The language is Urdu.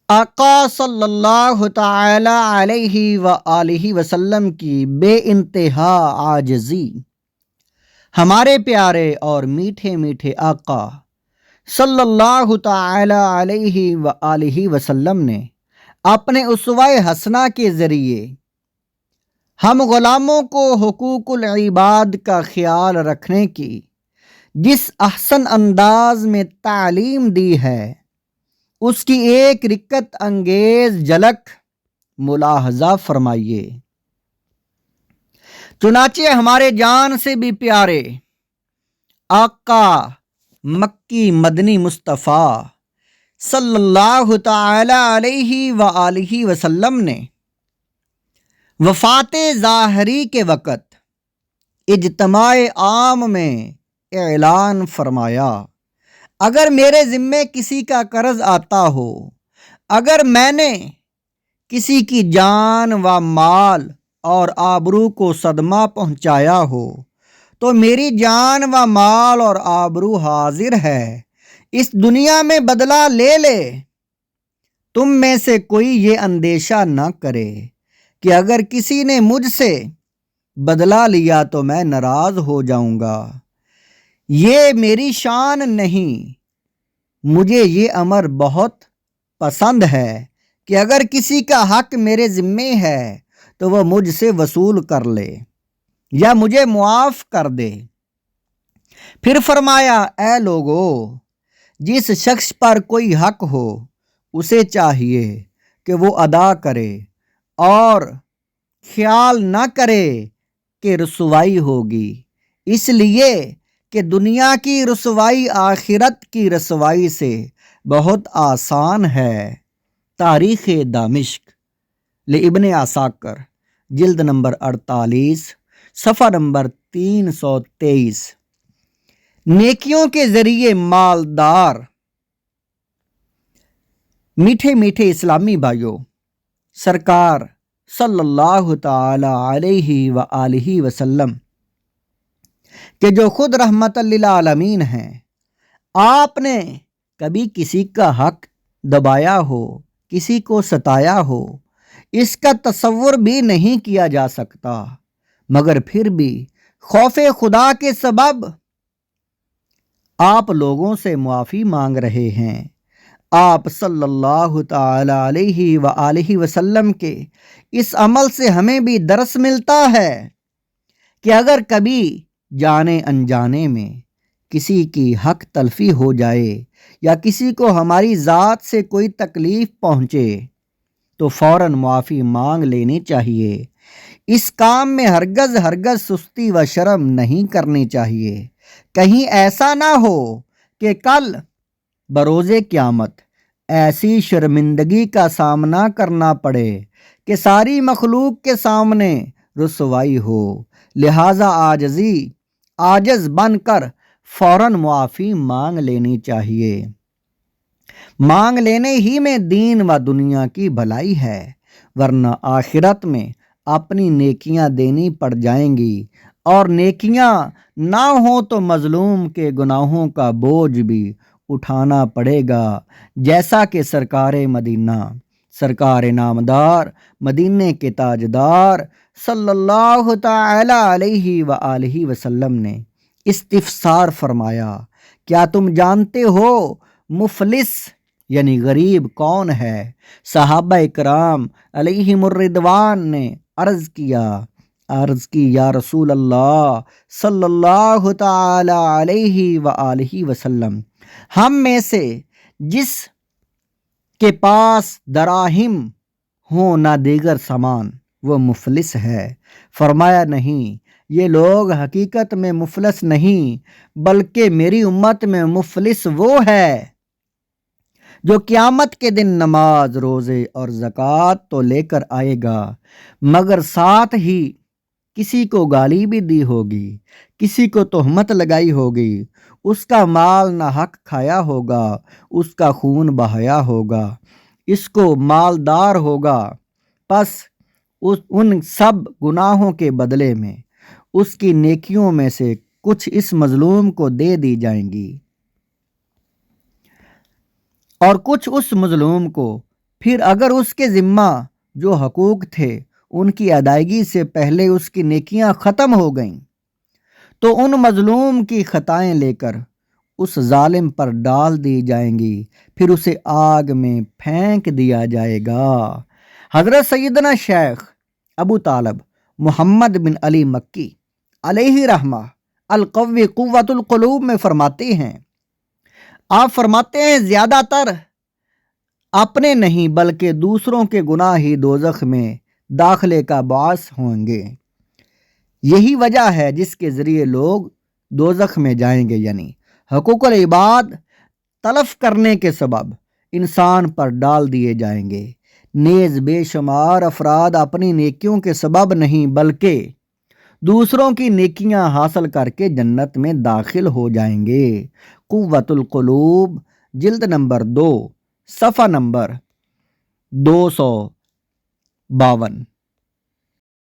آقا صلی اللہ تعالی علیہ وآلہ وسلم کی بے انتہا عاجزی۔ ہمارے پیارے اور میٹھے میٹھے آقا صلی اللہ تعالی علیہ وآلہ وسلم نے اپنے اسوہ حسنہ کے ذریعے ہم غلاموں کو حقوق العباد کا خیال رکھنے کی جس احسن انداز میں تعلیم دی ہے، اس کی ایک رکت انگیز جھلک ملاحظہ فرمائیے۔ چنانچہ ہمارے جان سے بھی پیارے آقا مکی مدنی مصطفیٰ صلی اللہ تعالی علیہ وآلہ وسلم نے وفات ظاہری کے وقت اجتماع عام میں اعلان فرمایا، اگر میرے ذمے کسی کا قرض آتا ہو، اگر میں نے کسی کی جان و مال اور آبرو کو صدمہ پہنچایا ہو، تو میری جان و مال اور آبرو حاضر ہے، اس دنیا میں بدلہ لے لے۔ تم میں سے کوئی یہ اندیشہ نہ کرے کہ اگر کسی نے مجھ سے بدلہ لیا تو میں ناراض ہو جاؤں گا، یہ میری شان نہیں۔ مجھے یہ امر بہت پسند ہے کہ اگر کسی کا حق میرے ذمے ہے تو وہ مجھ سے وصول کر لے یا مجھے معاف کر دے۔ پھر فرمایا، اے لوگو، جس شخص پر کوئی حق ہو اسے چاہیے کہ وہ ادا کرے اور خیال نہ کرے کہ رسوائی ہوگی، اس لیے کہ دنیا کی رسوائی آخرت کی رسوائی سے بہت آسان ہے۔ تاریخ دمشق لابن عساکر، جلد نمبر 48، صفحہ نمبر 323۔ نیکیوں کے ذریعے مالدار۔ میٹھے میٹھے اسلامی بھائیوں، سرکار صلی اللہ تعالی علیہ وآلہ وسلم کہ جو خود رحمت للعالمین ہیں، آپ نے کبھی کسی کا حق دبایا ہو، کسی کو ستایا ہو، اس کا تصور بھی نہیں کیا جا سکتا، مگر پھر بھی خوف خدا کے سبب آپ لوگوں سے معافی مانگ رہے ہیں۔ آپ صلی اللہ تعالی علیہ وآلہ وسلم کے اس عمل سے ہمیں بھی درس ملتا ہے کہ اگر کبھی جانے انجانے میں کسی کی حق تلفی ہو جائے یا کسی کو ہماری ذات سے کوئی تکلیف پہنچے تو فوراً معافی مانگ لینی چاہیے۔ اس کام میں ہرگز سستی و شرم نہیں کرنی چاہیے، کہیں ایسا نہ ہو کہ کل بروز قیامت ایسی شرمندگی کا سامنا کرنا پڑے کہ ساری مخلوق کے سامنے رسوائی ہو۔ لہٰذا عاجز بن کر فوراً معافی مانگ لینی چاہیے۔ مانگ لینے ہی میں دین و دنیا کی بھلائی ہے، ورنہ آخرت میں اپنی نیکیاں دینی پڑ جائیں گی، اور نیکیاں نہ ہوں تو مظلوم کے گناہوں کا بوجھ بھی اٹھانا پڑے گا، جیسا کہ سرکار مدینہ، سرکار نامدار، مدینے کے تاجدار صلی اللہ تعالی علیہ وآلہ وسلم نے استفسار فرمایا، کیا تم جانتے ہو مفلس یعنی غریب کون ہے؟ صحابہ کرام علیہم الرضوان نے عرض کی یا رسول اللہ صلی اللہ تعالی علیہ وآلہ وسلم، ہم میں سے جس کے پاس دراہم ہوں نہ دیگر سامان وہ مفلس ہے۔ فرمایا، نہیں، یہ لوگ حقیقت میں مفلس نہیں، بلکہ میری امت میں مفلس وہ ہے جو قیامت کے دن نماز، روزے اور زکوٰۃ تو لے کر آئے گا، مگر ساتھ ہی کسی کو گالی بھی دی ہوگی، کسی کو تہمت لگائی ہوگی، اس کا مال ناحق کھایا ہوگا، اس کا خون بہایا ہوگا، اس کو مالدار ہوگا، پس ان سب گناہوں کے بدلے میں اس کی نیکیوں میں سے کچھ اس مظلوم کو دے دی جائیں گی اور کچھ اس مظلوم کو پھر اگر اس کے ذمہ جو حقوق تھے ان کی ادائیگی سے پہلے اس کی نیکیاں ختم ہو گئیں تو ان مظلوم کی خطائیں لے کر اس ظالم پر ڈال دی جائیں گی، پھر اسے آگ میں پھینک دیا جائے گا۔ حضرت سیدنا شیخ ابو طالب محمد بن علی مکی علیہ رحمہ القوی قوت القلوب میں فرماتے ہیں، آپ فرماتے ہیں زیادہ تر اپنے نہیں بلکہ دوسروں کے گناہ ہی دوزخ میں داخلے کا باعث ہوں گے۔ یہی وجہ ہے جس کے ذریعے لوگ دوزخ میں جائیں گے، یعنی حقوق العباد تلف کرنے کے سبب انسان پر ڈال دیے جائیں گے، نیز بے شمار افراد اپنی نیکیوں کے سبب نہیں بلکہ دوسروں کی نیکیاں حاصل کر کے جنت میں داخل ہو جائیں گے۔ قوت القلوب جلد نمبر 2 صفحہ نمبر 252۔